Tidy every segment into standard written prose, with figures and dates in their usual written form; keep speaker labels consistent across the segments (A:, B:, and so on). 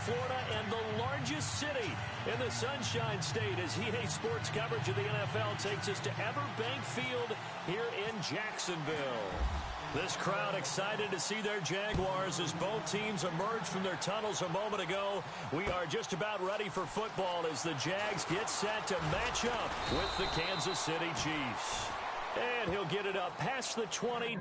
A: Florida and the largest city in the Sunshine State as EA Sports coverage of the NFL takes us to Everbank Field here in Jacksonville. This crowd excited to see their Jaguars as both teams emerged from their tunnels a moment ago. We are just about ready for football as the Jags get set to match up with the Kansas City Chiefs. And he'll get it up past the 20.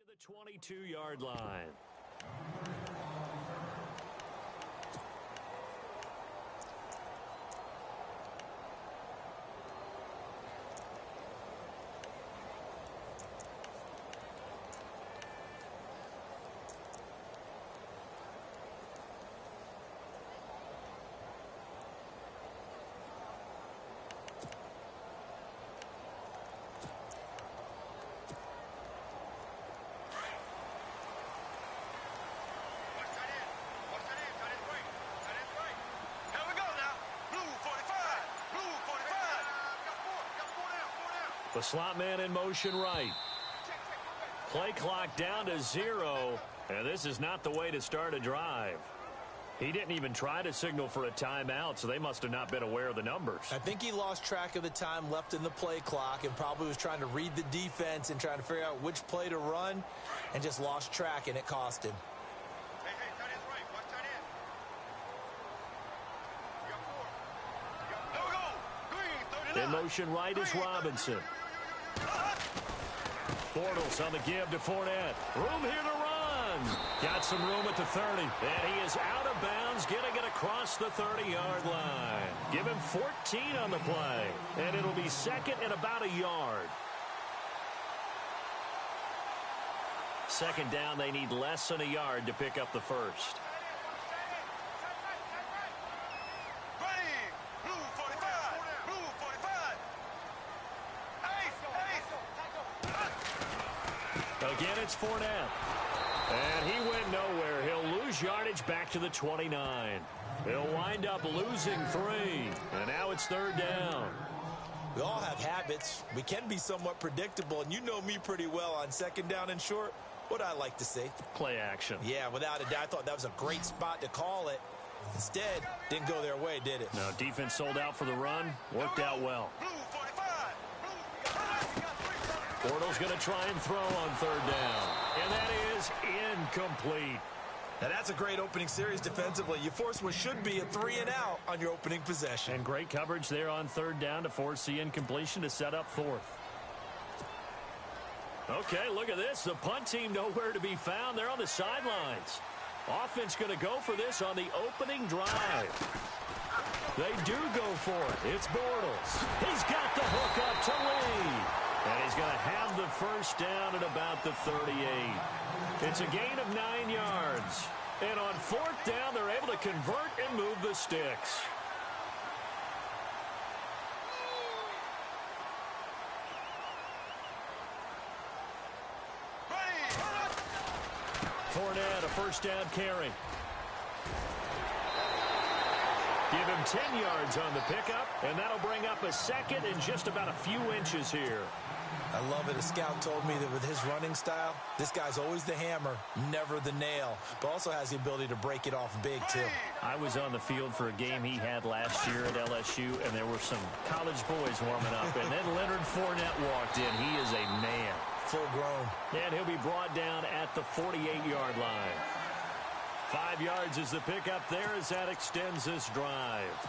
A: The 22-yard line. The slot man in motion right. Play clock down to 0, and this is not the way to start a drive. He didn't even try to signal for a timeout, so they must have not been aware of the numbers.
B: I think he lost track of the time left in the play clock and probably was trying to read the defense and trying to figure out which play to run and just lost track, and it cost him.
C: Hey, tight end's right. Watch tight end. You got 4. There we go. Green, 39.
A: In motion right is Robinson. Bortles on the give to Fournette. Room here to run. Got some room at the 30. And he is out of bounds, getting it across the 30-yard line. Give him 14 on the play. And it'll be second and about a yard. Second down, they need less than a yard to pick up the first. Again, it's Fournette. And he went nowhere. He'll lose yardage back to the 29. He'll wind up losing 3. And now it's 3rd down.
B: We all have habits. We can be somewhat predictable, and you know me pretty well on 2nd down and short. What I like to see?
A: Play action.
B: Yeah, without a doubt. I thought that was a great spot to call it. Instead, didn't go their way, did it?
A: No, defense sold out for the run. Worked out well. Bortles going to try and throw on 3rd down. And that is incomplete.
B: Now, that's a great opening series defensively. You force what should be a 3-and-out on your opening possession.
A: And great coverage there on 3rd down to force the incompletion to set up 4th. Okay, look at this. The punt team nowhere to be found. They're on the sidelines. Offense going to go for this on the opening drive. They do go for it. It's Bortles. He's got the hook up to Lee. And he's going to have the 1st down at about the 38. It's a gain of 9 yards. And on 4th down, they're able to convert and move the sticks. Fournette, a 1st down carry. Give him 10 yards on the pickup, and that'll bring up a 2nd and just about a few inches here.
B: I love it. A scout told me that with his running style, this guy's always the hammer, never the nail, but also has the ability to break it off big, too.
A: I was on the field for a game he had last year at LSU, and there were some college boys warming up, and then Leonard Fournette walked in. He is a man.
B: Full grown.
A: And he'll be brought down at the 48-yard line. 5 yards is the pickup there as that extends this drive.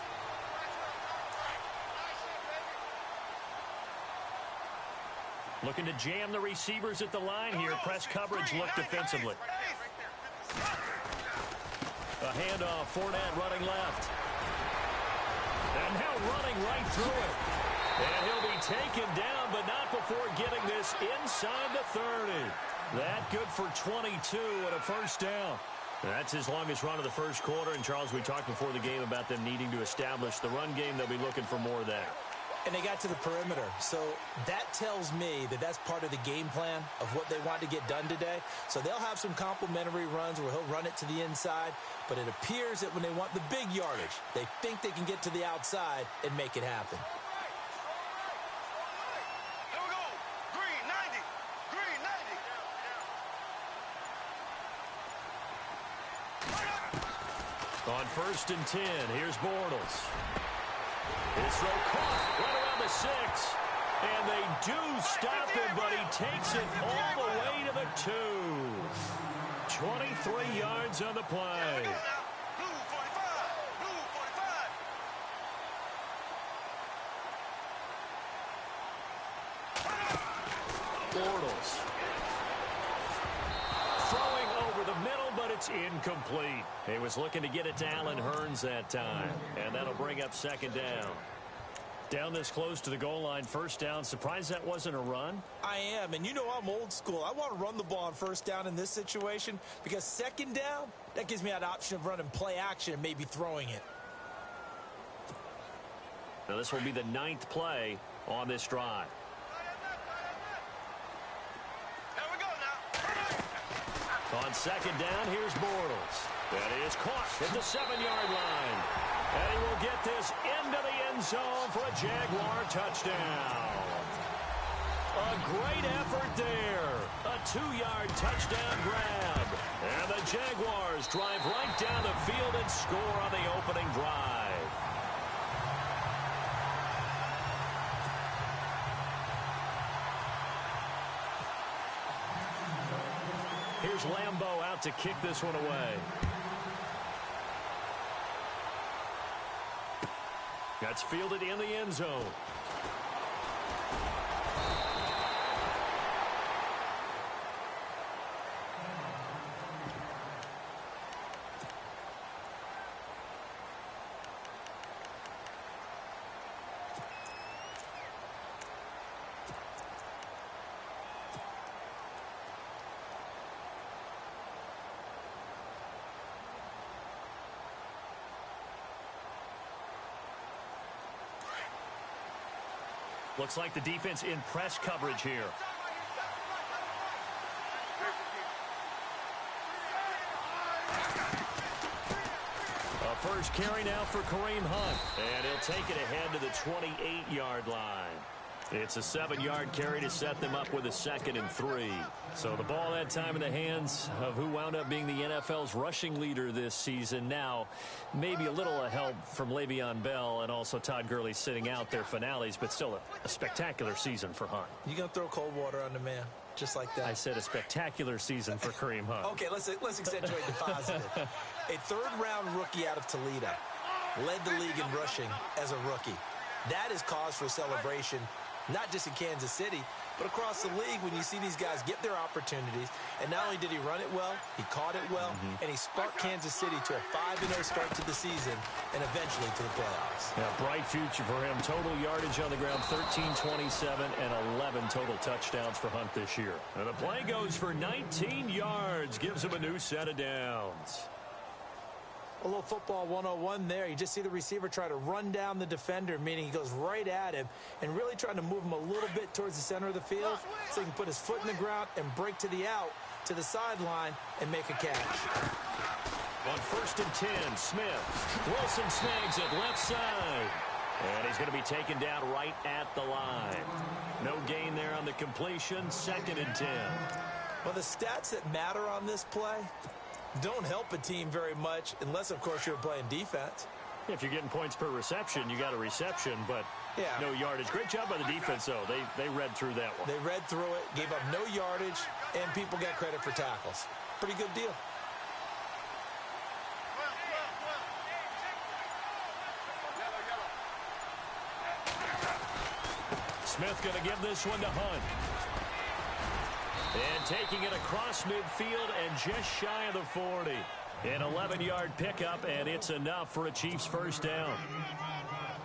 A: Looking to jam the receivers at the line here. Press coverage look defensively. A handoff. Fournette running left. And now running right through it. And he'll be taken down, but not before getting this inside the 30. That good for 22 and a 1st down. That's his longest run of the 1st quarter. And, Charles, we talked before the game about them needing to establish the run game. They'll be looking for more of that.
B: And they got to the perimeter. So that tells me that that's part of the game plan of what they want to get done today. So they'll have some complementary runs where he'll run it to the inside. But it appears that when they want the big yardage, they think they can get to the outside and make it happen.
C: Here we go. Green 90. Green 90.
A: On 1st and 10, here's Bortles. His throw caught right around the 6. And they do stop him, but he takes it all the way to the 2. 23 yards on the play.
C: Blue 45. Blue 45.
A: Bortles. Throwing over the middle, but it's incomplete. He was looking to get it to Allen Hurns that time. And that'll bring up 2nd down. Down this close to the goal line, 1st down. Surprised that wasn't a run?
B: I am, and you know I'm old school. I want to run the ball on 1st down in this situation because 2nd down, that gives me that option of running play action and maybe throwing it.
A: Now this will be the 9th play on this drive.
C: Here we go now.
A: On 2nd down, here's Bortles. That is caught at the 7-yard line. And he will get this into the end zone for a Jaguar touchdown. A great effort there. A 2-yard touchdown grab. And the Jaguars drive right down the field and score on the opening drive. Here's Lambeau out to kick this one away. That's fielded in the end zone. Looks like the defense in press coverage here. first carry now for Kareem Hunt. And he'll take it ahead to the 28-yard line. It's a 7-yard carry to set them up with a 2nd and 3. So the ball that time in the hands of who wound up being the NFL's rushing leader this season. Now, maybe a little help from Le'Veon Bell and also Todd Gurley sitting out their finales, but still a spectacular season for Hunt.
B: You going to throw cold water on the man? Just like that.
A: I said a spectacular season for Kareem Hunt.
B: Okay, let's accentuate the positive. A third-round rookie out of Toledo led the league in rushing as a rookie. That is cause for celebration, not just in Kansas City, but across the league when you see these guys get their opportunities. And not only did he run it well, he caught it well, and he sparked Kansas City to a 5-0 start to the season and eventually to the playoffs.
A: Yeah, bright future for him. Total yardage on the ground, 1327, and 11 total touchdowns for Hunt this year. And the play goes for 19 yards, gives him a new set of downs.
B: A little football 101 there. You just see the receiver try to run down the defender, meaning he goes right at him and really trying to move him a little bit towards the center of the field so he can put his foot in the ground and break to the out, to the sideline, and make a catch.
A: On 1st and 10, Smith. Wilson snags it left side. And he's going to be taken down right at the line. No gain there on the completion. 2nd and 10.
B: Well, the stats that matter on this play don't help a team very much unless, of course, you're playing defense.
A: If you're getting points per reception, you got a reception, but no yardage. Great job by the defense, though. They read through that one.
B: They read through it, gave up no yardage, and people got credit for tackles. Pretty good deal.
A: Smith going to give this one to Hunt. And taking it across midfield and just shy of the 40. An 11-yard pickup, and it's enough for a Chiefs first down.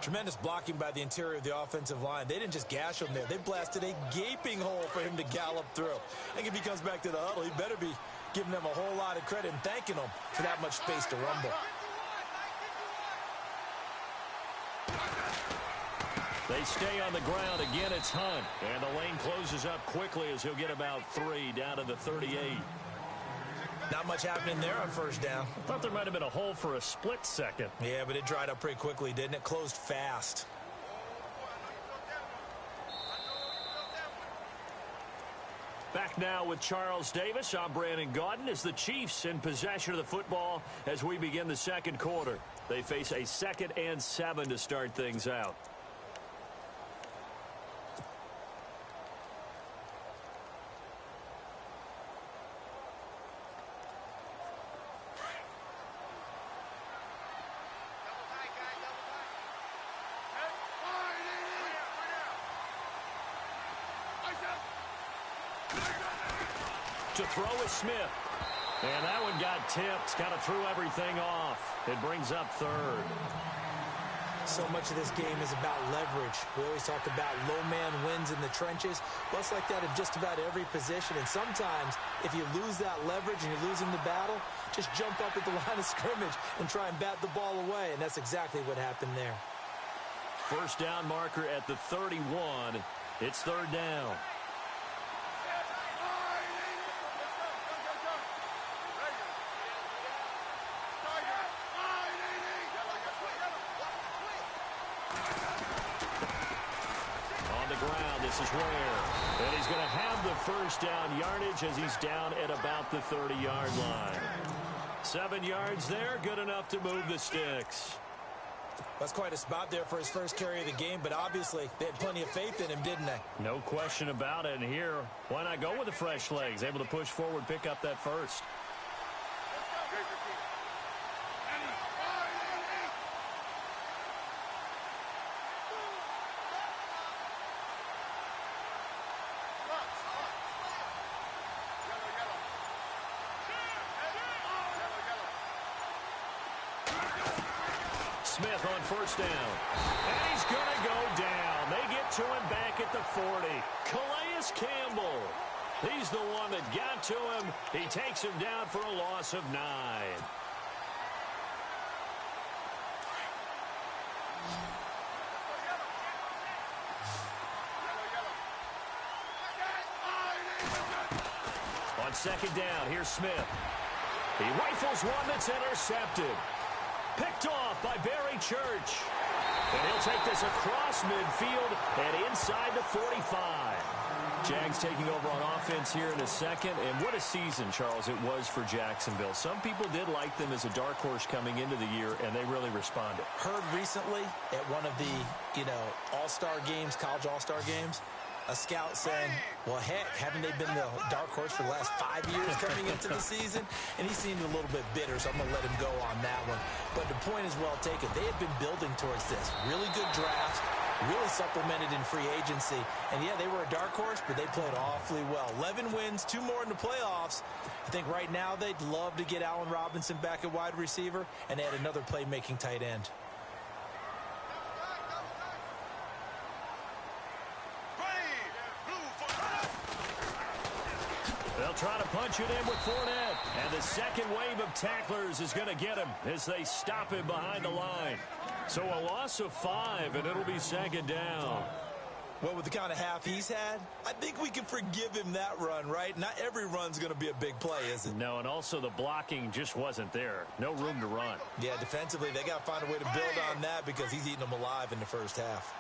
B: Tremendous blocking by the interior of the offensive line. They didn't just gash him there. They blasted a gaping hole for him to gallop through. I think if he comes back to the huddle, he better be giving them a whole lot of credit and thanking them for that much space to rumble.
A: They stay on the ground. Again, it's Hunt. And the lane closes up quickly as he'll get about 3 down to the 38.
B: Not much happening there on first down.
A: I thought there might have been a hole for a split second.
B: Yeah, but it dried up pretty quickly, didn't it? Closed fast.
A: Back now with Charles Davis. I'm Brandon Gaudin as the Chiefs in possession of the football as we begin the second quarter. They face a 2nd and 7 to start things out. To throw is Smith. And that one got tipped. Kind of threw everything off. It brings up 3rd.
B: So much of this game is about leverage. We always talk about low man wins in the trenches. Well, it's like that in just about every position. And sometimes, if you lose that leverage and you're losing the battle, just jump up at the line of scrimmage and try and bat the ball away. And that's exactly what happened there.
A: First down marker at the 31. It's 3rd down. This is where. And he's going to have the first down yardage as he's down at about the 30-yard line. 7 yards there, good enough to move the sticks.
B: That's quite a spot there for his first carry of the game, but obviously they had plenty of faith in him, didn't they?
A: No question about it. And here, why not go with the fresh legs? Able to push forward, pick up that first. Smith on first down. And he's going to go down. They get to him back at the 40. Calais Campbell. He's the one that got to him. He takes him down for a loss of 9. On second down, here's Smith. He rifles one that's intercepted. Picked off by Barry Church. And he'll take this across midfield and inside the 45. Jags taking over on offense here in a second. And what a season, Charles, it was for Jacksonville. Some people did like them as a dark horse coming into the year, and they really responded.
B: Heard recently at one of the, all-star games, college all-star games, a scout saying, well, heck, haven't they been the dark horse for the last 5 years coming into the season? And he seemed a little bit bitter, so I'm going to let him go on that one. But the point is well taken. They had been building towards this. Really good draft, really supplemented in free agency. And, yeah, they were a dark horse, but they played awfully well. 11 wins, 2 more in the playoffs. I think right now they'd love to get Allen Robinson back at wide receiver and add another playmaking tight end.
A: They'll try to punch it in with Fournette. And the second wave of tacklers is going to get him as they stop him behind the line. So a loss of 5, and it'll be second down.
B: Well, with the kind of half he's had, I think we can forgive him that run, right? Not every run's going to be a big play, is it?
A: No, and also the blocking just wasn't there. No room to run.
B: Yeah, defensively, they got to find a way to build on that because he's eating them alive in the first half.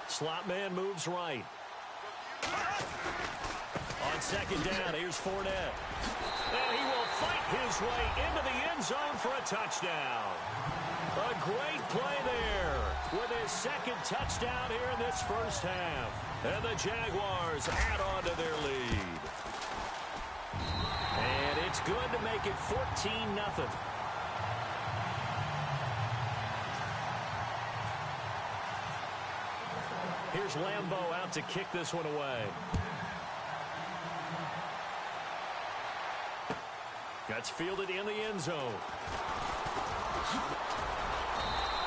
A: Slot man moves right. On second down, here's Fournette. And he will fight his way into the end zone for a touchdown. A great play there with his second touchdown here in this first half. And the Jaguars add on to their lead. And it's good to make it 14-0. Here's Lambeau out to kick this one away. That's fielded in the end zone.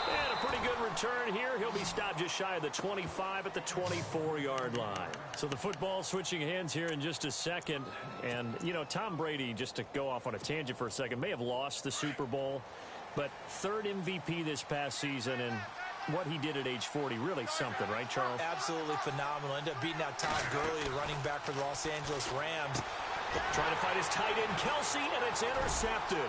A: And a pretty good return here. He'll be stopped just shy of the 25 at the 24-yard line. So the football switching hands here in just a second. And, Tom Brady, just to go off on a tangent for a second, may have lost the Super Bowl. But third MVP this past season, and what he did at age 40, really something, right, Charles?
B: Absolutely phenomenal. Ended up beating out Todd Gurley, the running back for the Los Angeles Rams.
A: Trying to fight his tight end, Kelsey, and it's intercepted.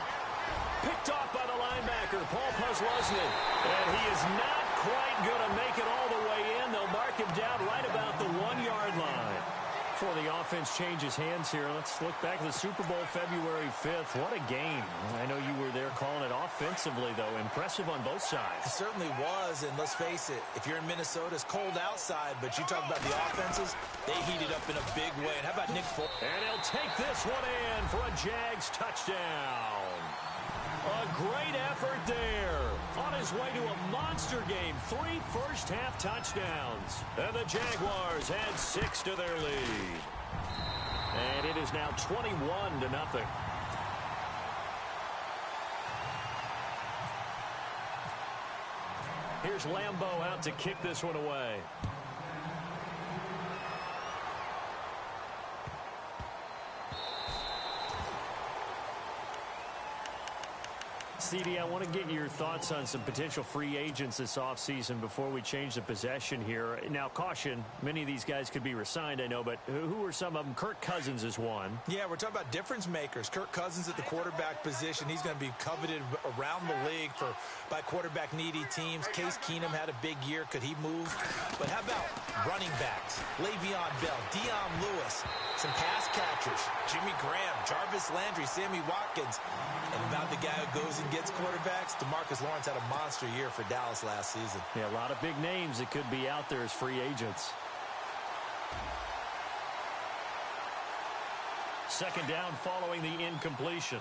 A: Picked off by the linebacker, Paul Posluszny. And he is not quite going to make it all the way in. They'll mark him down right about the 1-yard line. Before the offense changes hands here, let's look back at the Super Bowl February 5th. What a game. I know you were there calling it offensively, though. Impressive on both sides.
B: It certainly was, and let's face it, if you're in Minnesota, it's cold outside, but you talk about the offenses, they heated up in a big way. And how about Nick Foles?
A: And he'll take this one in for a Jags touchdown. A great effort there. On his way to a monster game. 3 first-half touchdowns. And the Jaguars add 6 to their lead. And it is now 21-0. Here's Lambeau out to kick this one away. CD, I want to get your thoughts on some potential free agents this offseason before we change the possession here. Now, caution, many of these guys could be resigned, I know, but who are some of them? Kirk Cousins is one.
B: Yeah, we're talking about difference makers. Kirk Cousins at the quarterback position. He's going to be coveted around the league by quarterback-needy teams. Case Keenum had a big year. Could he move? But how about running backs? Le'Veon Bell, Dion Lewis, some pass catchers, Jimmy Graham, Jarvis Landry, Sammy Watkins. And about the guy who goes and gets quarterbacks, DeMarcus Lawrence had a monster year for Dallas last season.
A: Yeah, a lot of big names that could be out there as free agents. Second down following the incompletion.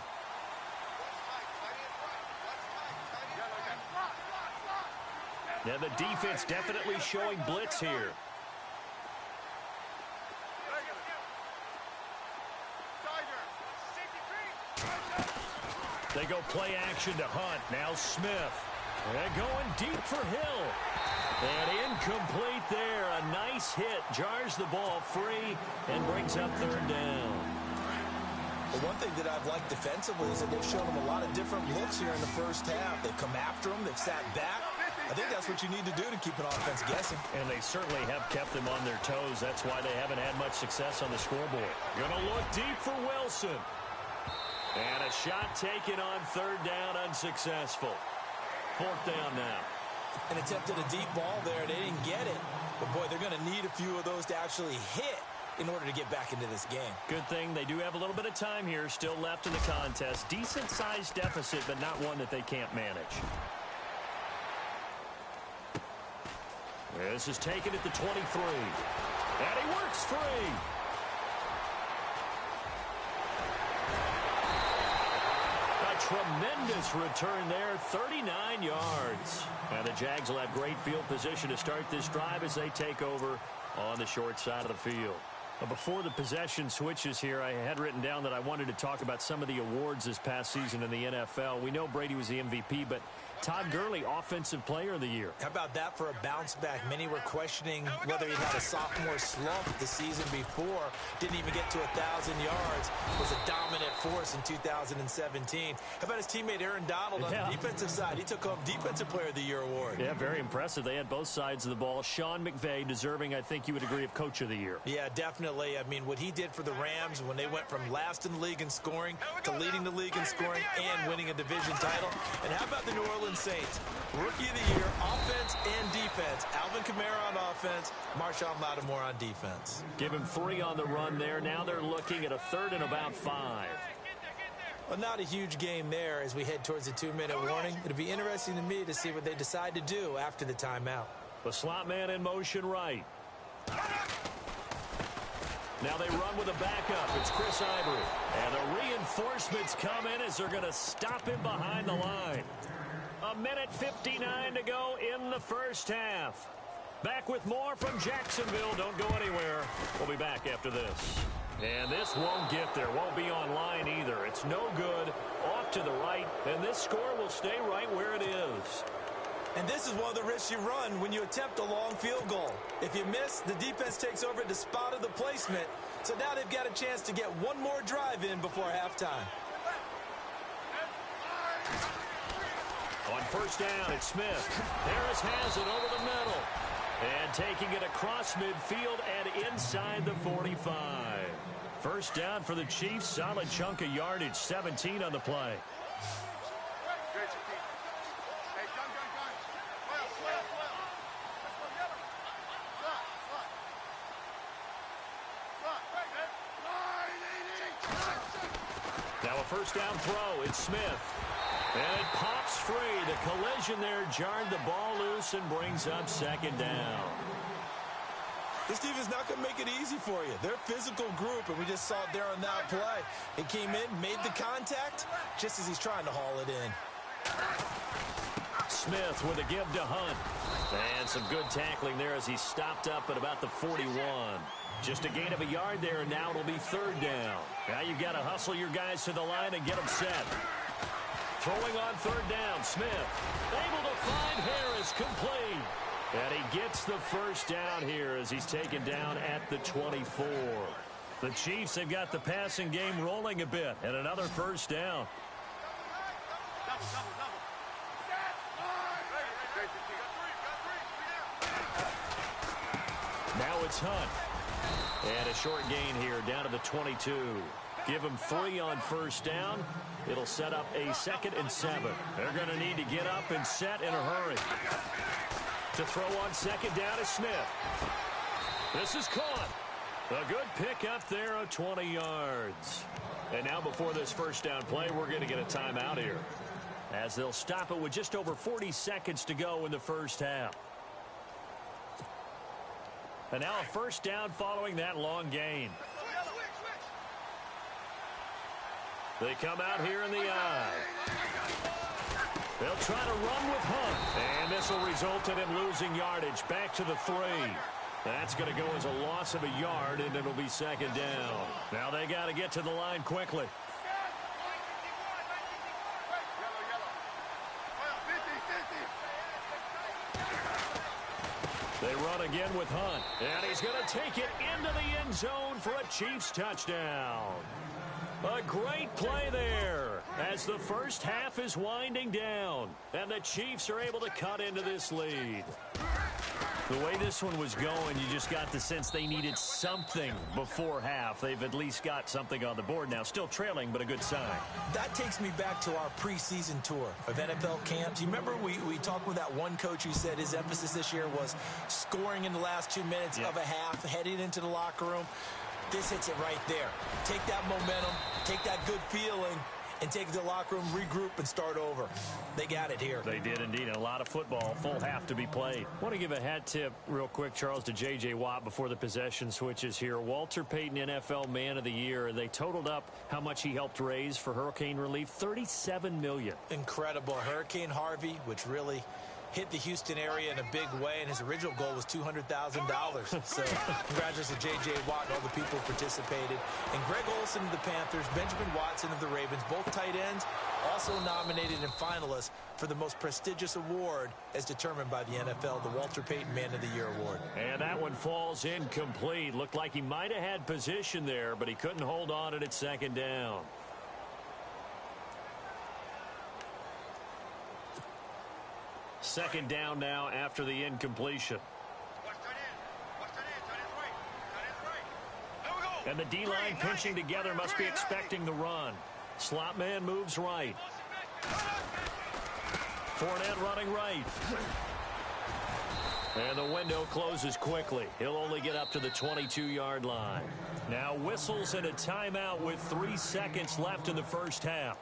A: Now the defense definitely showing blitz here. They go play action to Hunt. Now Smith. And going deep for Hill. And incomplete there. A nice hit. Jars the ball free and brings up third down.
B: The one thing that I've liked defensively is that they've shown them a lot of different looks here in the first half. They've come after them. They've sat back. I think that's what you need to do to keep an offense guessing.
A: And they certainly have kept them on their toes. That's why they haven't had much success on the scoreboard. Gonna look deep for Wilson. And a shot taken on third down, unsuccessful. Fourth down now.
B: An attempt at a deep ball there. They didn't get it. But, boy, they're going to need a few of those to actually hit in order to get back into this game.
A: Good thing they do have a little bit of time here still left in the contest. Decent-sized deficit, but not one that they can't manage. This is taken at the 23. And he works free. Tremendous return there, 39 yards. And the Jags will have great field position to start this drive as they take over on the short side of the field. But before the possession switches here, I had written down that I wanted to talk about some of the awards this past season in the NFL. We know Brady was the MVP, but Todd Gurley, Offensive Player of the Year.
B: How about that for a bounce back? Many were questioning whether he had a sophomore slump the season before. Didn't even get to 1,000 yards. Was a dominant force in 2017. How about his teammate Aaron Donald on the defensive side? He took home Defensive Player of the Year award.
A: Yeah, very impressive. They had both sides of the ball. Sean McVay deserving, I think you would agree, of Coach of the Year.
B: Yeah, definitely. I mean, what he did for the Rams when they went from last in the league in scoring to leading the league in scoring and winning a division title. And how about the New Orleans Saints? Rookie of the Year, offense and defense. Alvin Kamara on offense, Marshawn Lattimore on defense.
A: Give him 3 on the run there. Now they're looking at a 3rd and about 5.
B: Well, not a huge game there as we head towards the 2-minute warning. It'll be interesting to me to see what they decide to do after the timeout.
A: The slot man in motion right. Now they run with a backup. It's Chris Ivory. And the reinforcements come in as they're going to stop him behind the line. 1:59 to go in the first half. Back with more from Jacksonville. Don't go anywhere. We'll be back after this. And this won't get there. Won't be online either. It's no good. Off to the right. And this score will stay right where it is.
B: And this is one of the risks you run when you attempt a long field goal. If you miss, the defense takes over at the spot of the placement. So now they've got a chance to get one more drive in before halftime.
A: On first down, it's Smith. Harris has it over the middle. And taking it across midfield and inside the 45. First down for the Chiefs. Solid chunk of yardage. 17 on the play. Now a first down throw. It's Smith. And it pops free. The collision there jarred the ball loose and brings up second down.
B: This defense is not going to make it easy for you. They're a physical group, and we just saw it there on that play. It came in, made the contact, just as he's trying to haul it in.
A: Smith with a give to Hunt. And some good tackling there as he stopped up at about the 41. Just a gain of a yard there, and now it'll be third down. Now you've got to hustle your guys to the line and get them set. Throwing on third down, Smith. Able to find Harris, complete. And he gets the first down here as he's taken down at the 24. The Chiefs have got the passing game rolling a bit, and another first down. Now it's Hunt. And a short gain here down to the 22. Give him 3 on first down. It'll set up a 2nd and 7. They're going to need to get up and set in a hurry. To throw on second down is Smith. This is caught. A good pick up there of 20 yards. And now before this first down play, we're going to get a timeout here, as they'll stop it with just over 40 seconds to go in the first half. And now a first down following that long gain. They come out here in the eye. They'll try to run with Hunt. And this will result in him losing yardage back to the 3. That's going to go as a loss of a yard, and it'll be second down. Now they got to get to the line quickly. They run again with Hunt. And he's going to take it into the end zone for a Chiefs touchdown. A great play there as the first half is winding down, and the Chiefs are able to cut into this lead. The way this one was going, you just got the sense they needed something before half. They've at least got something on the board now. Still trailing, but a good sign.
B: That takes me back to our preseason tour of NFL camps. You remember we talked with that one coach who said his emphasis this year was scoring in the last 2 minutes of a half, heading into the locker room. This hits it right there. Take that momentum, take that good feeling, and take it to the locker room, regroup, and start over. They got it here.
A: They did indeed. And a lot of football, full half to be played. I want to give a hat tip real quick, Charles, to J.J. Watt before the possession switches here. Walter Payton, NFL Man of the Year. They totaled up how much he helped raise for hurricane relief, $37 million.
B: Incredible. Hurricane Harvey, which really hit the Houston area in a big way, and his original goal was $200,000. So congratulations to J.J. Watt and all the people who participated. And Greg Olsen of the Panthers, Benjamin Watson of the Ravens, both tight ends, also nominated and finalists for the most prestigious award as determined by the NFL, the Walter Payton Man of the Year Award.
A: And that one falls incomplete. Looked like he might have had position there, but he couldn't hold on at second down. Second down now after the incompletion. And the D-line pinching together must be expecting the run. Slot man moves right. Fournette running right. And the window closes quickly. He'll only get up to the 22-yard line. Now whistles and a timeout with 3 seconds left in the first half.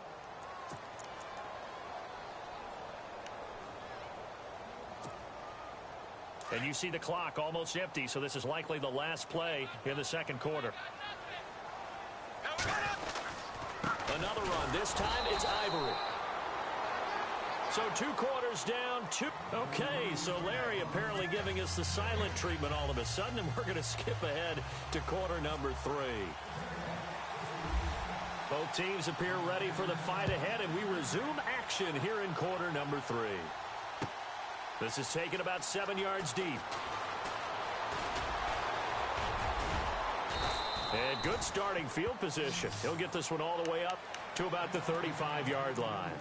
A: And you see the clock almost empty, so this is likely the last play in the second quarter. Another run. This time it's Ivory. So 2 quarters down. Okay, so Larry apparently giving us the silent treatment all of a sudden, and we're going to skip ahead to quarter number 3. Both teams appear ready for the fight ahead, and we resume action here in quarter number 3. This is taken about 7 yards deep. And good starting field position. He'll get this one all the way up to about the 35-yard line.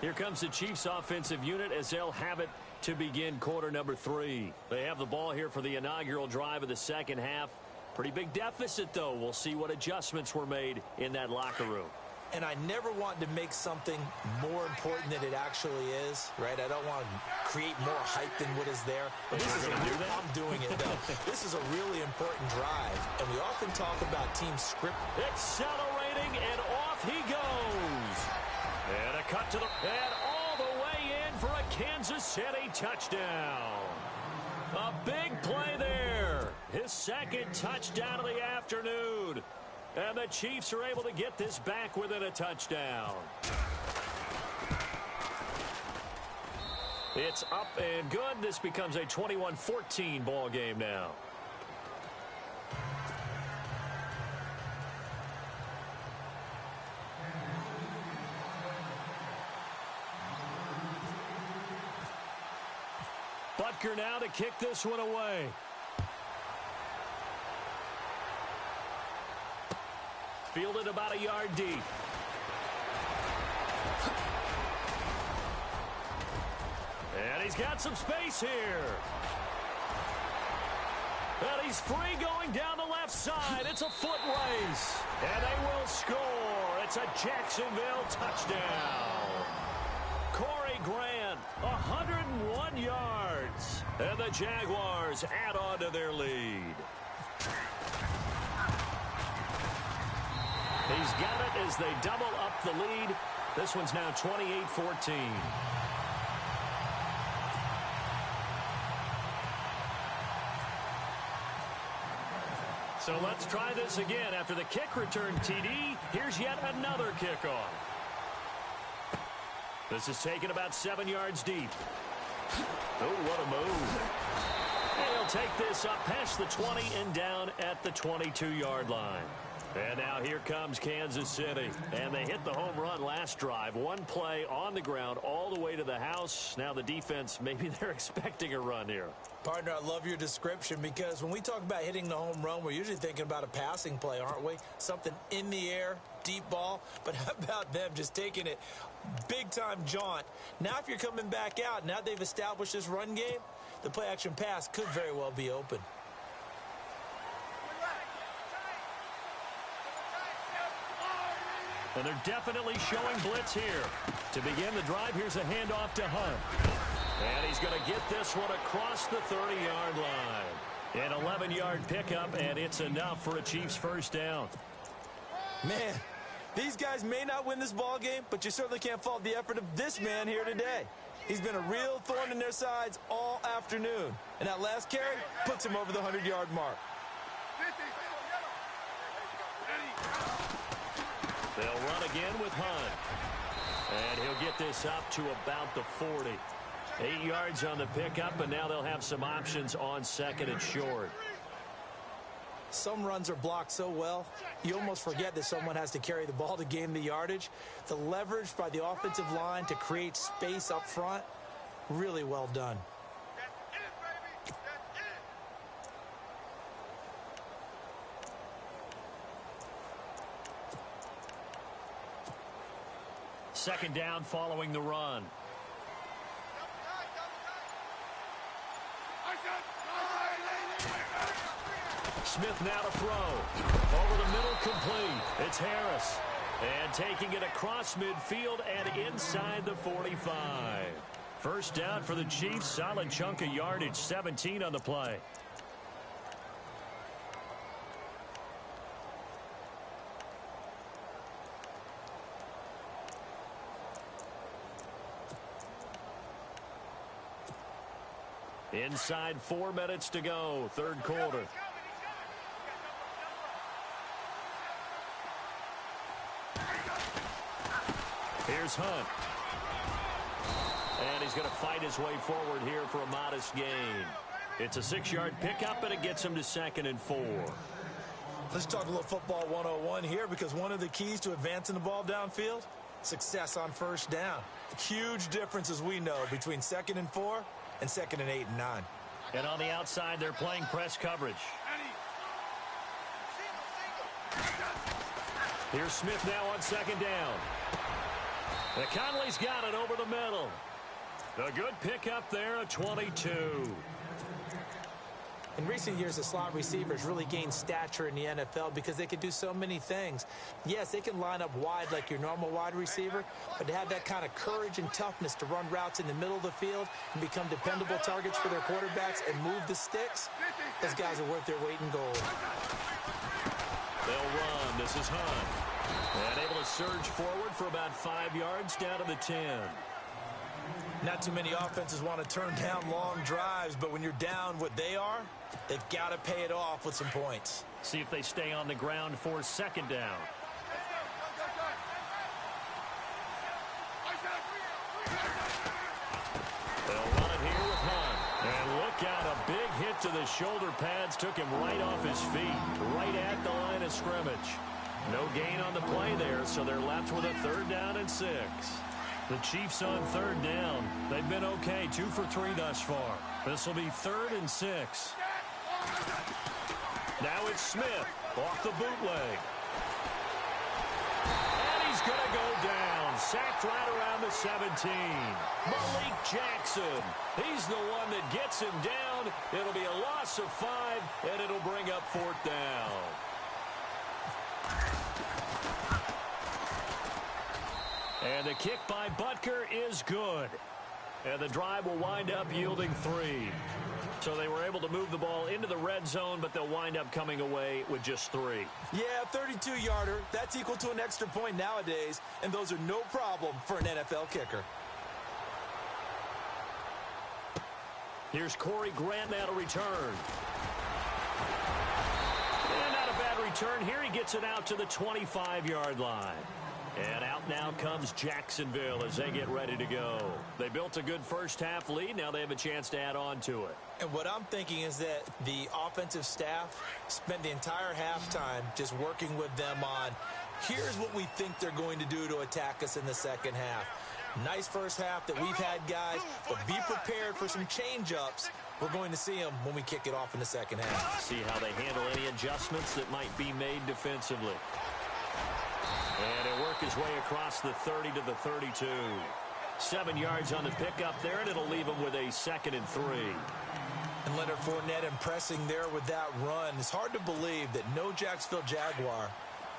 A: Here comes the Chiefs offensive unit as they'll have it to begin quarter number 3. They have the ball here for the inaugural drive of the second half. Pretty big deficit, though. We'll see what adjustments were made in that locker room.
B: And I never want to make something more important than it actually is, right? I don't want to create more hype than what is there. But this is I'm doing it, though. This is a really important drive, and we often talk about team script.
A: Accelerating, and off he goes. And a cut to the... And all the way in for a Kansas City touchdown. A big play there. His second touchdown of the afternoon. And the Chiefs are able to get this back within a touchdown. It's up and good. This becomes a 21-14 ball game now. Butker now to kick this one away. Fielded about a yard deep. And he's got some space here. And he's free going down the left side. It's a foot race. And they will score. It's a Jacksonville touchdown. Corey Grant, 101 yards. And the Jaguars add on to their lead. He's got it as they double up the lead. This one's now 28-14. So let's try this again. After the kick return TD, here's yet another kickoff. This is taken about 7 yards deep. Oh, what a move. And he'll take this up past the 20 and down at the 22-yard line. And now here comes Kansas City. And they hit the home run last drive. One play on the ground all the way to the house. Now the defense, maybe they're expecting a run here.
B: Partner, I love your description because when we talk about hitting the home run, we're usually thinking about a passing play, aren't we? Something in the air, deep ball, but how about them just taking it big-time jaunt? Now if you're coming back out, now they've established this run game, the play-action pass could very well be open.
A: And they're definitely showing blitz here. To begin the drive, here's a handoff to Hunt. And he's going to get this one across the 30-yard line. An 11-yard pickup, and it's enough for a Chiefs first down.
B: Man, these guys may not win this ball game, but you certainly can't fault the effort of this man here today. He's been a real thorn in their sides all afternoon. And that last carry puts him over the 100-yard mark.
A: They'll run again with Hunt. And he'll get this up to about the 40. 8 yards on the pickup, and now they'll have some options on second and short.
B: Some runs are blocked so well, you almost forget that someone has to carry the ball to gain the yardage. The leverage by the offensive line to create space up front, really well done.
A: Second down following the run. Smith now to throw. Over the middle, complete. It's Harris. And taking it across midfield and inside the 45. First down for the Chiefs. Solid chunk of yardage. 17 on the play. Inside 4 minutes to go, third quarter. Here's Hunt. And he's going to fight his way forward here for a modest gain. It's a 6-yard pickup, and it gets him to 2nd and 4.
B: Let's talk a little football 101 here, because one of the keys to advancing the ball downfield, success on first down. Huge difference, as we know, between 2nd and 4 and 2nd and 8 and 9.
A: And on the outside, they're playing press coverage. Here's Smith now on 2nd down. And Conley's got it over the middle. A good pickup there, a 22.
B: In recent years, the slot receivers really gained stature in the NFL because they can do so many things. Yes, they can line up wide like your normal wide receiver, but to have that kind of courage and toughness to run routes in the middle of the field and become dependable targets for their quarterbacks and move the sticks, those guys are worth their weight in gold.
A: They'll run. This is Hunt. And able to surge forward for about 5 yards down to the 10.
B: Not too many offenses want to turn down long drives, but when you're down what they are, they've got to pay it off with some points.
A: See if they stay on the ground for 2nd down. They'll run it here with Hunt. And look out, a big hit to the shoulder pads took him right off his feet, right at the line of scrimmage. No gain on the play there, so they're left with a 3rd down and 6. The Chiefs on 3rd down. They've been okay, 2 for 3 thus far. This will be 3rd and 6. Now it's Smith off the bootleg. And he's going to go down. Sacked right around the 17. Malik Jackson. He's the one that gets him down. It'll be a loss of 5, and it'll bring up 4th down. And the kick by Butker is good. And the drive will wind up yielding 3. So they were able to move the ball into the red zone, but they'll wind up coming away with just 3.
B: Yeah, 32-yarder. That's equal to an extra point nowadays, and those are no problem for an NFL kicker.
A: Here's Corey Grant now to return. And not a bad return here. He gets it out to the 25-yard line. And out now comes Jacksonville as they get ready to go. They built a good first-half lead. Now they have a chance to add on to it.
B: And what I'm thinking is that the offensive staff spent the entire halftime just working with them on, here's what we think they're going to do to attack us in the second half. Nice first half that we've had, guys, but be prepared for some change-ups. We're going to see them when we kick it off in the second half.
A: See how they handle any adjustments that might be made defensively. And he'll work his way across the 30 to the 32. 7 yards on the pickup there, and it'll leave him with a 2nd and 3.
B: And Leonard Fournette impressing there with that run. It's hard to believe that no Jacksonville Jaguar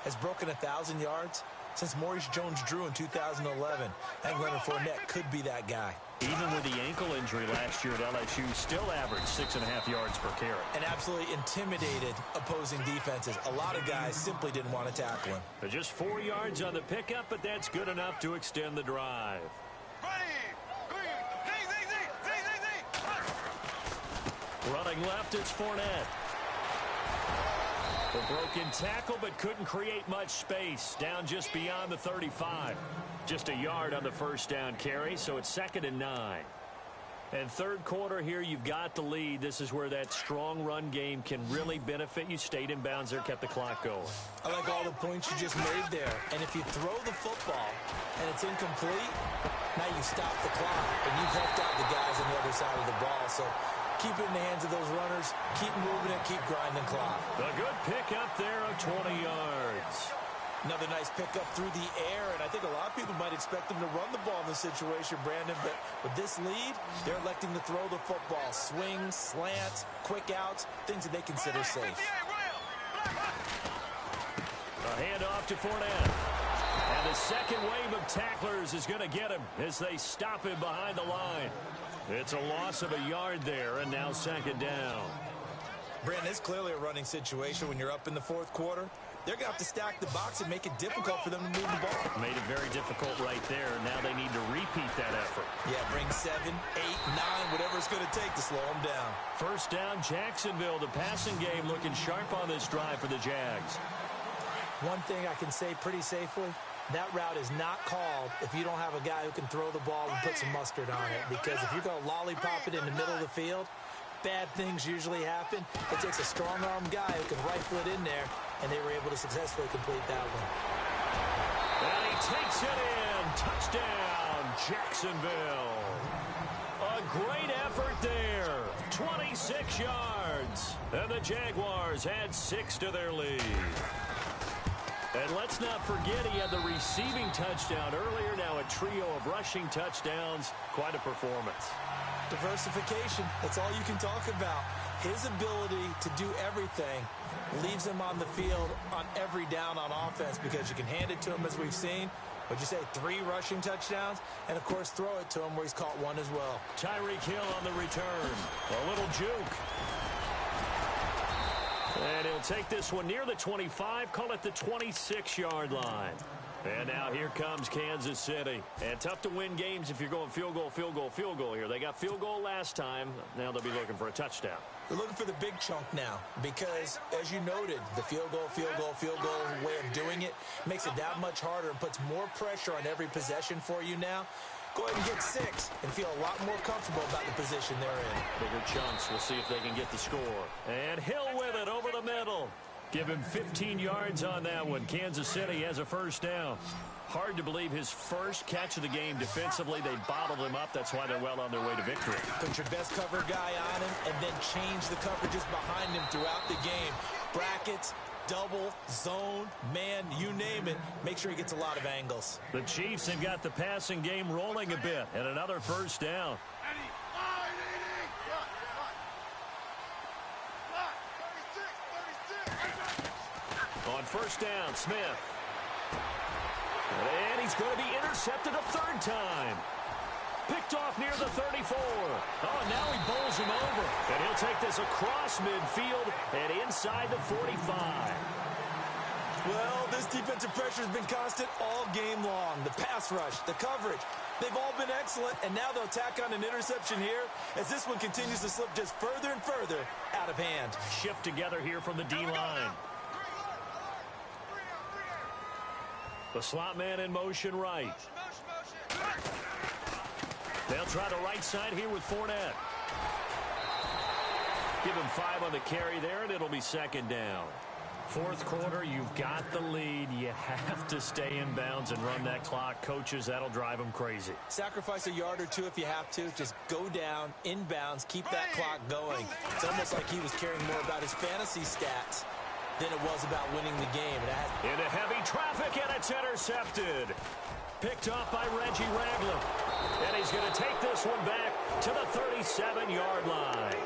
B: has broken 1,000 yards since Maurice Jones-Drew in 2011. I think Leonard Fournette could be that guy.
A: Even with the ankle injury last year at LSU, still averaged 6.5 yards per carry.
B: And absolutely intimidated opposing defenses. A lot of guys simply didn't want to tackle him.
A: But just 4 yards on the pickup, but that's good enough to extend the drive. Running left, it's Fournette. A broken tackle, but couldn't create much space. Down just beyond the 35. Just a yard on the first down carry, so it's 2nd and 9. And third quarter here, you've got the lead. This is where that strong run game can really benefit you. Stayed in bounds there, kept the clock going.
B: I like all the points you just made there. And if you throw the football and it's incomplete, now you stop the clock, and you've helped out the guys on the other side of the ball. So keep it in the hands of those runners. Keep moving it. Keep grinding clock.
A: A good pickup there of 20 yards.
B: Another nice pickup through the air, and I think a lot of people might expect them to run the ball in this situation, Brandon, but with this lead, they're electing to throw the football. Swings, slants, quick outs, things that they consider safe.
A: A handoff to Fournette. And the second wave of tacklers is going to get him as they stop him behind the line. It's a loss of a yard there, and now 2nd down.
B: Brandon, it's clearly a running situation when you're up in the fourth quarter. They're going to have to stack the box and make it difficult for them to move the ball.
A: Made it very difficult right there. Now they need to repeat that effort.
B: Yeah, bring 7, 8, 9, whatever it's going to take to slow them down.
A: First down, Jacksonville. The passing game looking sharp on this drive for the Jags.
B: One thing I can say pretty safely, that route is not called if you don't have a guy who can throw the ball and put some mustard on it. Because if you're going to lollipop it in the middle of the field, bad things usually happen. It takes a strong-arm guy who can rifle it in there, and they were able to successfully complete that one.
A: And he takes it in. Touchdown, Jacksonville. A great effort there. 26 yards. And the Jaguars add 6 to their lead. And let's not forget he had the receiving touchdown earlier. Now a trio of rushing touchdowns. Quite a performance.
B: Diversification, that's all you can talk about. His ability to do everything leaves him on the field on every down on offense because you can hand it to him as we've seen. What'd you say, 3 rushing touchdowns? And, of course, throw it to him where he's caught 1 as well.
A: Tyreek Hill on the return. A little juke. And he'll take this one near the 25, call it the 26-yard line. And now here comes Kansas City. And tough to win games if you're going field goal, field goal, field goal here. They got field goal last time. Now they'll be looking for a touchdown.
B: They're looking for the big chunk now because, as you noted, the field goal way of doing it makes it that much harder and puts more pressure on every possession for you now. Go ahead and get 6 and feel a lot more comfortable about the position they're in.
A: Bigger chunks. We'll see if they can get the score. And Hill with it over the middle. Give him 15 yards on that one. Kansas City has a first down. Hard to believe his first catch of the game defensively. They bottled him up. That's why they're well on their way to victory.
B: Put your best cover guy on him and then change the coverages behind him throughout the game. Brackets, double, zone, man, you name it. Make sure he gets a lot of angles.
A: The Chiefs have got the passing game rolling a bit and another first down. On first down, Smith. And he's going to be intercepted a third time. Picked off near the 34. Oh, and now he bowls him over. And he'll take this across midfield and inside the 45.
B: Well, this defensive pressure has been constant all game long. The pass rush, the coverage, they've all been excellent. And now they'll tack on an interception here as this one continues to slip just further and further out of hand.
A: Shift together here from the D-line. The slot man in motion right. They'll try the right side here with Fournette. Give him 5 on the carry there, and it'll be second down. Fourth quarter, you've got the lead. You have to stay in bounds and run that clock. Coaches, that'll drive them crazy.
B: Sacrifice a yard or 2 if you have to. Just go down, inbounds, keep that clock going. It's almost like he was caring more about his fantasy stats than it was about winning the game.
A: Into heavy traffic, and it's intercepted. Picked off by Reggie Ragland. And he's going to take this one back to the 37-yard line.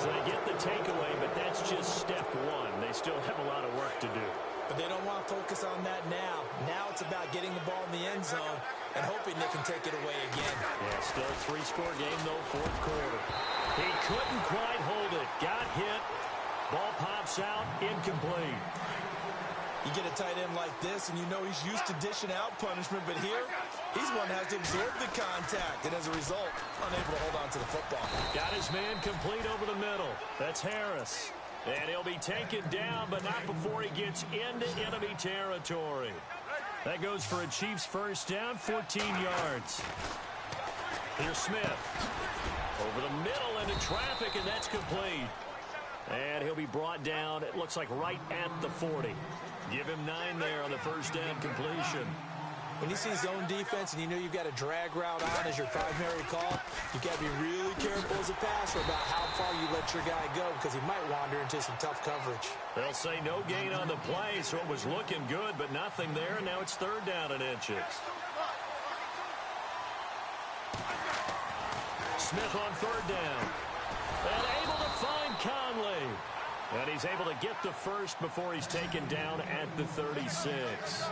A: So they get the takeaway, but that's just step one. They still have a lot of work to do.
B: But they don't want to focus on that now. Now it's about getting the ball in the end zone and hoping they can take it away again.
A: Yeah, still a three-score game, though, fourth quarter. He couldn't quite hold it. Got hit. Ball pops out, incomplete.
B: You get a tight end like this, and you know he's used to dishing out punishment, but here, he's one that has to absorb the contact, and as a result, unable to hold on to the football.
A: Got his man complete over the middle. That's Harris. And he'll be taken down, but not before he gets into enemy territory. That goes for a Chiefs first down, 14 yards. Here's Smith. Over the middle into traffic, and that's complete. And he'll be brought down, it looks like right at the 40. Give him 9 there on the first down completion.
B: When you see zone defense and you know you've got a drag route on as your primary call, you've got to be really careful as a passer about how far you let your guy go because he might wander into some tough coverage.
A: They'll say no gain on the play, so it was looking good, but nothing there, and now it's third down and inches. Smith on third down. And able to find Conley. And he's able to get the first before he's taken down at the 36.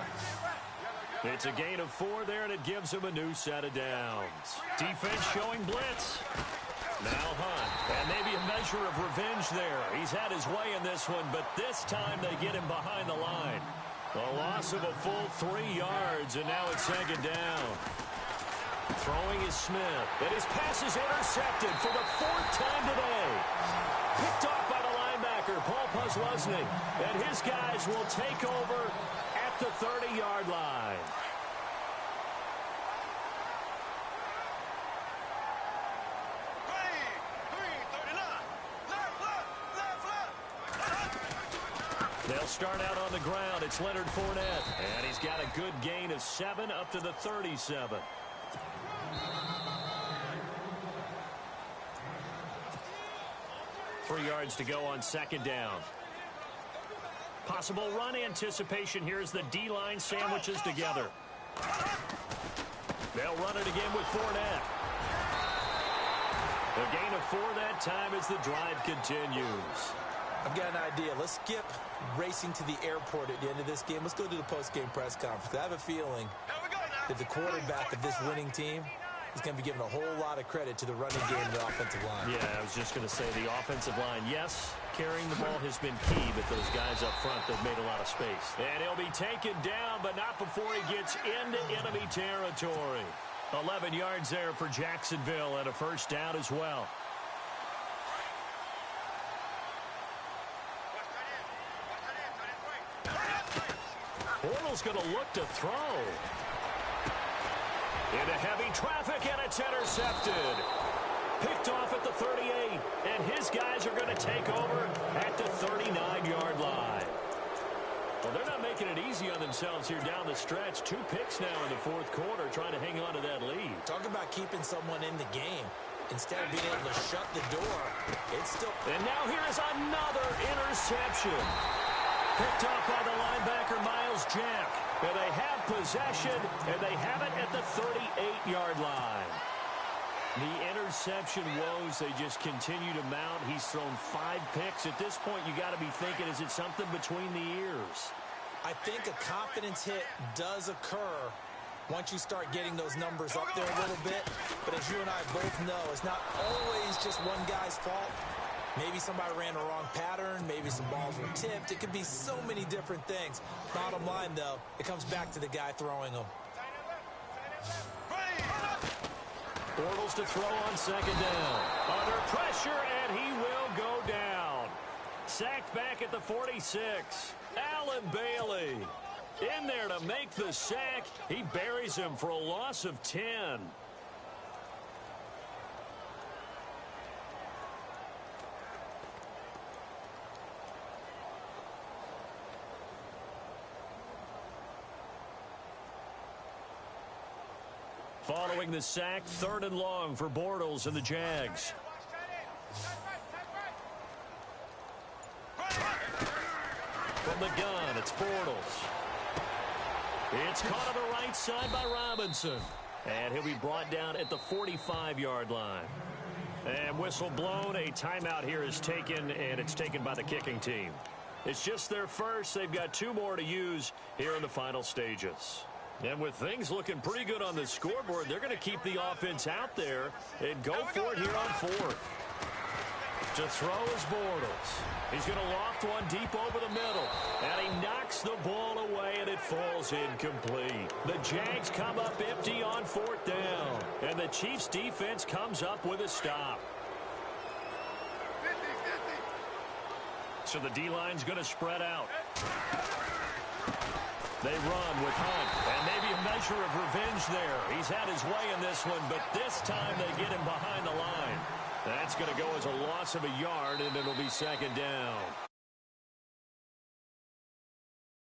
A: It's a gain of 4 there, and it gives him a new set of downs. Defense showing blitz. Now Hunt. And maybe a measure of revenge there. He's had his way in this one, but this time they get him behind the line. A loss of a full 3 yards, and now it's second down. Throwing is Smith. And his pass is intercepted for the 4th time today. Picked off by the linebacker, Paul Posluszny. And his guys will take over at the 30-yard line. They'll start out on the ground. It's Leonard Fournette. And he's got a good gain of 7 up to the 37. Three yards to go on second down. Possible run anticipation here as the D-line sandwiches together. They'll run it again with Fournette. A gain of 4 that time as the drive continues.
B: I've got an idea. Let's skip racing to the airport at the end of this game. Let's go to the post-game press conference. I have a feeling that the quarterback of this winning team is going to be given a whole lot of credit to the running game and the offensive line.
A: Yeah, I was just going to say the offensive line, yes, carrying the ball has been key, but those guys up front, they've made a lot of space. And he'll be taken down, but not before he gets into enemy territory. 11 yards there for Jacksonville and a first down as well. Bortles going to look to throw. Into heavy traffic, and it's intercepted. Picked off at the 38, and his guys are going to take over at the 39-yard line. Well, they're not making it easy on themselves here down the stretch. 2 picks now in the fourth quarter, trying to hang on to that lead.
B: Talk about keeping someone in the game. Instead of being able to shut the door, it's still...
A: And now here is another interception. Picked off by the linebacker, Miles Jack. And they have possession, and they have it at the 38-yard line. The interception woes, they just continue to mount. He's thrown 5 picks. At this point, you got to be thinking, is it something between the ears?
B: I think a confidence hit does occur once you start getting those numbers up there a little bit. But as you and I both know, it's not always just one guy's fault. Maybe somebody ran the wrong pattern. Maybe some balls were tipped. It could be so many different things. Bottom line, though, it comes back to the guy throwing them.
A: Bortles to throw on second down. Under pressure, and he will go down. Sacked back at the 46. Allen Bailey in there to make the sack. He buries him for a loss of 10. Following the sack, 3rd and long for Bortles and the Jags. from the gun. It's Bortles. It's caught on the right side by Robinson. And he'll be brought down at the 45-yard line. And whistle blown. A timeout here is taken, and it's taken by the kicking team. It's just their first. They've got 2 more to use here in the final stages. And with things looking pretty good on the scoreboard, they're going to keep the offense out there and go for it here on 4th. To throw is Bortles. He's going to loft one deep over the middle. And he knocks the ball away, and it falls incomplete. The Jags come up empty on 4th down. And the Chiefs' defense comes up with a stop. So the D-line's going to spread out. They run with Hunt, and maybe a measure of revenge there. He's had his way in this one, but this time they get him behind the line. That's going to go as a loss of a yard, and it'll be 2nd down.